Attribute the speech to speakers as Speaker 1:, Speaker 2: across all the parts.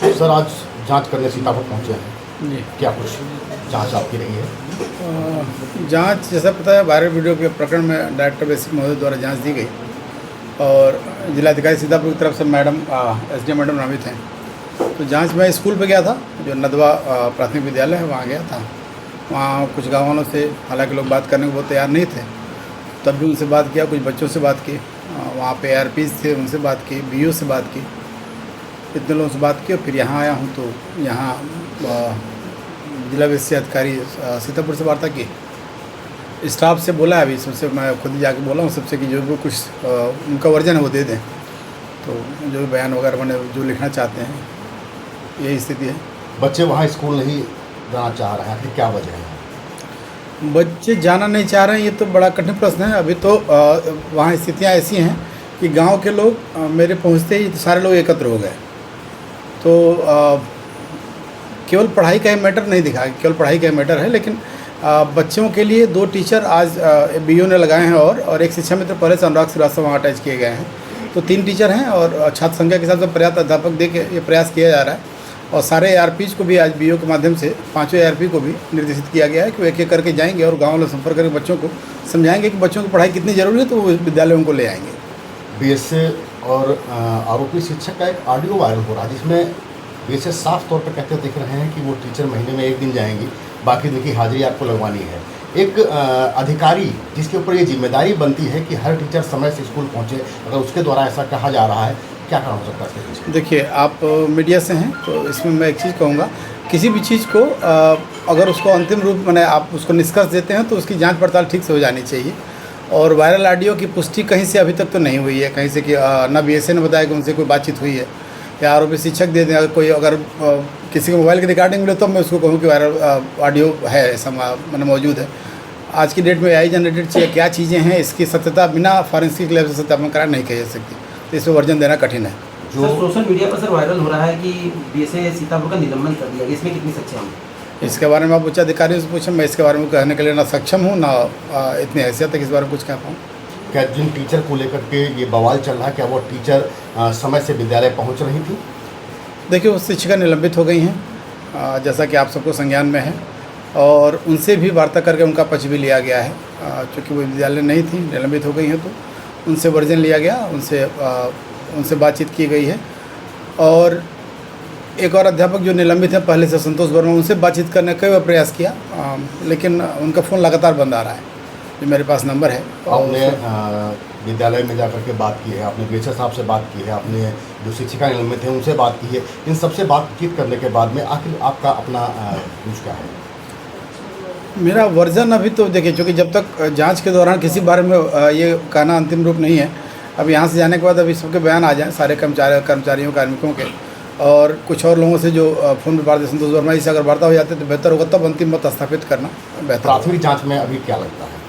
Speaker 1: Sir आज जांच करने सीतापुर पहुंचे हैं
Speaker 2: जी।
Speaker 1: क्या कुछ जांच आपकी रही है?
Speaker 2: जांच जैसा पता है वायरल वीडियो के प्रकरण में डायरेक्टर बेसिक महोदय द्वारा जांच दी गई और जिलाधिकारी सीतापुर की तरफ से मैडम एसडीएम मैडम नामित हैं। तो जांच में स्कूल पे गया था, जो नदवा प्राथमिक विद्यालय है वहाँ गया था। वहाँ कुछ गाँव वालों से हालांकि लोग बात करने को बहुत तैयार नहीं थे, तब भी उनसे बात किया, कुछ बच्चों से बात की, वहाँ पे ARPs थे उनसे बात की, BO से बात की, इतने लोगों से बात की और फिर यहाँ आया हूँ। तो यहाँ जिला विशेष अधिकारी सीतापुर से वार्ता की, स्टाफ से बोला है, अभी सबसे मैं खुद ही जाके बोला हूँ सबसे कि जो भी कुछ उनका वर्जन है वो दे दें। तो जो भी बयान वगैरह मैंने जो लिखना चाहते हैं, यही स्थिति है।
Speaker 1: बच्चे वहाँ स्कूल नहीं जाना चाह रहे हैं, आखिर क्या वजह है?
Speaker 2: बच्चे जाना नहीं चाह रहे हैं, ये तो बड़ा कठिन प्रश्न है। अभी तो वहाँ स्थितियाँ ऐसी हैं कि गांव के लोग मेरे पहुँचते ही सारे लोग एकत्र हो गए। तो केवल पढ़ाई का ही मैटर नहीं दिखा, केवल पढ़ाई का ही मैटर है, लेकिन बच्चों के लिए 2 टीचर आज BO ने लगाए हैं और एक शिक्षा मित्र पहले से अनुराग श्रीवास्तव वहाँ अटैच किए गए हैं। तो 3 टीचर हैं और छात्र संख्या के हिसाब से पर्याप्त अध्यापक दे के ये प्रयास किया जा रहा है। और सारे ARPs को भी आज BO के माध्यम से 5 ARP को भी निर्देशित किया गया है कि वो एक-एक करके जाएंगे और गाँव वालों से संपर्क करके बच्चों को समझाएंगे कि बच्चों की पढ़ाई कितनी ज़रूरी है, तो वो विद्यालयों को ले आएंगे।
Speaker 1: BSA और आरोपी शिक्षक का एक ऑडियो वायरल हो रहा है जिसमें BSA साफ तौर पर कहते दिख रहे हैं कि वो टीचर महीने में 1 दिन जाएंगी, बाकी दिन की हाजिरी आपको लगवानी है। एक अधिकारी जिसके ऊपर ये जिम्मेदारी बनती है कि हर टीचर समय से स्कूल पहुंचे, अगर उसके द्वारा ऐसा कहा जा रहा है, क्या कारण हो सकता है इसके पीछे?
Speaker 2: देखिए, आप मीडिया से हैं तो इसमें मैं एक चीज़ कहूँगा, किसी भी चीज़ को अगर उसको अंतिम रूप मैंने आप उसको निष्कर्ष देते हैं तो उसकी जांच पड़ताल ठीक से हो जानी चाहिए। और वायरल ऑडियो की पुष्टि कहीं से अभी तक तो नहीं हुई है, कहीं से कि ना BSA ने बताया कि उनसे कोई बातचीत हुई है या आरोपी शिक्षक दे दें। अगर किसी के मोबाइल की रिकॉर्डिंग मिले तो मैं उसको कहूँ कि वायरल ऑडियो है, ऐसा मैंने मौजूद है। आज की डेट में AI जनरेटेड क्या चीज़ें हैं, इसकी सत्यता बिना फॉरेंसिक लैब से सत्यापन कराए नहीं कही जा सकती, तो इस पर वर्जन देना कठिन है।
Speaker 3: जो सोशल मीडिया पर सर वायरल हो रहा है कि BSA सीतापुर का निलंबन कर दिया गया, इसमें कितनी सच्चाई है?
Speaker 2: इसके बारे में आप उच्च अधिकारियों से पूछें, मैं इसके बारे में कहने के लिए ना सक्षम हूँ, ना इतनी हैसियत है कि इस बारे में कुछ कह पाऊँ।
Speaker 1: क्या जिन टीचर को लेकर के ये बवाल चल रहा है, क्या वो टीचर समय से विद्यालय पहुंच रही थी?
Speaker 2: देखिए, वो शिक्षिका निलंबित हो गई हैं, जैसा कि आप सबको संज्ञान में है, और उनसे भी वार्ता करके उनका पक्ष भी लिया गया है। चूँकि वो विद्यालय नहीं थी, निलंबित हो गई हैं, तो उनसे वर्जन लिया गया, उनसे बातचीत की गई है। और एक और अध्यापक जो निलंबित हैं पहले से, संतोष वर्मा, उनसे बातचीत करने का कई बार प्रयास किया, लेकिन उनका फ़ोन लगातार बंद आ रहा है। जो मेरे पास नंबर है।
Speaker 1: आपने विद्यालय में जाकर के बात की है, आपने BSA साहब से बात की है, आपने जो शिक्षिका निलंबित हैं उनसे बात की है, इन सबसे बातचीत करने के बाद में आखिर आपका अपना कुछ क्या है?
Speaker 2: मेरा वर्जन अभी तो देखिए, चूँकि जब तक जांच के दौरान किसी बारे में ये कहना अंतिम रूप नहीं है। अब यहाँ से जाने के बाद अभी सबके बयान आ जाएँ, सारे कर्मचारियों कार्मिकों के, और कुछ और लोगों से जो फ़ोन पर बात, संतोष वर्मा जी से अगर वार्ता हो जाती है तो बेहतर होगा, तब अंतिम मत स्थापित करना बेहतर।
Speaker 1: प्राथमिक जाँच में अभी क्या लगता है?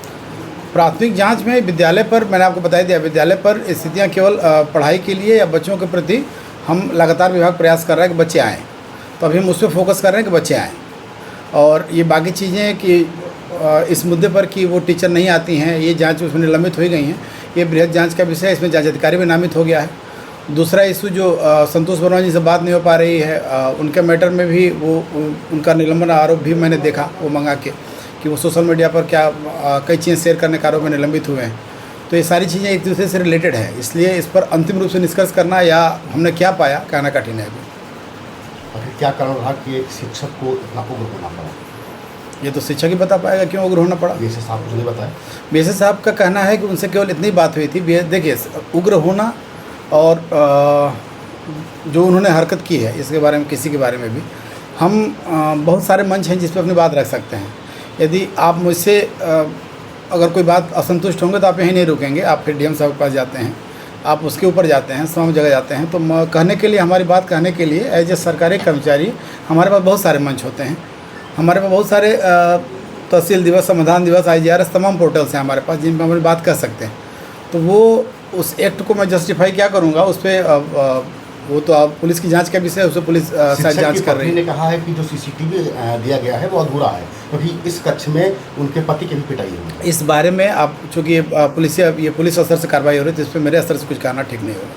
Speaker 2: प्राथमिक जांच में विद्यालय पर मैंने आपको बता दिया, विद्यालय पर स्थितियां केवल पढ़ाई के लिए या बच्चों के प्रति हम लगातार विभाग प्रयास कर रहा है कि बच्चे आएँ, तो अभी हम उस पर फोकस कर रहे हैं कि बच्चे आएँ। और ये बाकी चीज़ें कि इस मुद्दे पर कि वो टीचर नहीं आती हैं, ये जांच उसमें निलंबित हो गई हैं, ये बृहद जांच का विषय है, इसमें जांच अधिकारी भी नामित हो गया है। दूसरा इशू जो संतोष वर्मा जी से बात नहीं हो पा रही है, उनके मैटर में भी वो उनका निलंबन आरोप भी मैंने देखा, वो मंगा के कि वो सोशल मीडिया पर क्या कई चीज़ें शेयर करने के आरोप में निलंबित हुए हैं। तो ये सारी चीज़ें एक दूसरे से रिलेटेड है, इसलिए इस पर अंतिम रूप से निष्कर्ष करना या हमने क्या पाया कहना कठिन है अभी।
Speaker 1: आखिर क्या कारण रहा कि एक शिक्षक को इतना उग्र होना पड़ा?
Speaker 2: ये तो शिक्षक ही बता पाएगा क्यों उग्र होना पड़ा।
Speaker 1: BSA साहब कुछ नहीं बताया?
Speaker 2: BSA साहब का कहना है कि उनसे केवल इतनी बात हुई थी। देखिए, उग्र होना और जो उन्होंने हरकत की है, इसके बारे में किसी के बारे में भी हम बहुत सारे मंच हैं जिस पर अपनी बात रख सकते हैं। यदि आप मुझसे अगर कोई बात असंतुष्ट होंगे तो आप यहीं नहीं रुकेंगे, आप फिर DM साहब के पास जाते हैं, आप उसके ऊपर जाते हैं, तमाम जगह जाते हैं। तो कहने के लिए, हमारी बात कहने के लिए एज ए सरकारी कर्मचारी हमारे पास बहुत सारे मंच होते हैं। हमारे पास बहुत सारे तहसील दिवस, समाधान दिवस, IGRS, तमाम पोर्टल्स हैं हमारे पास जिन पर हम बात कर सकते हैं। तो वो उस एक्ट को मैं जस्टिफाई क्या करूँगा, उस पर वो तो आप पुलिस की जांच का विषय है, उससे पुलिस शायद जांच कर रही है।
Speaker 1: ने कहा है कि जो CCTV दिया गया है वो अधूरा है, क्योंकि इस कक्ष में उनके पति की भी पिटाई हुई है।
Speaker 2: इस बारे में आप, चूँकि ये पुलिस स्तर से कार्रवाई हो रही है, तो इस पर मेरे स्तर से कुछ कहना ठीक नहीं होगा।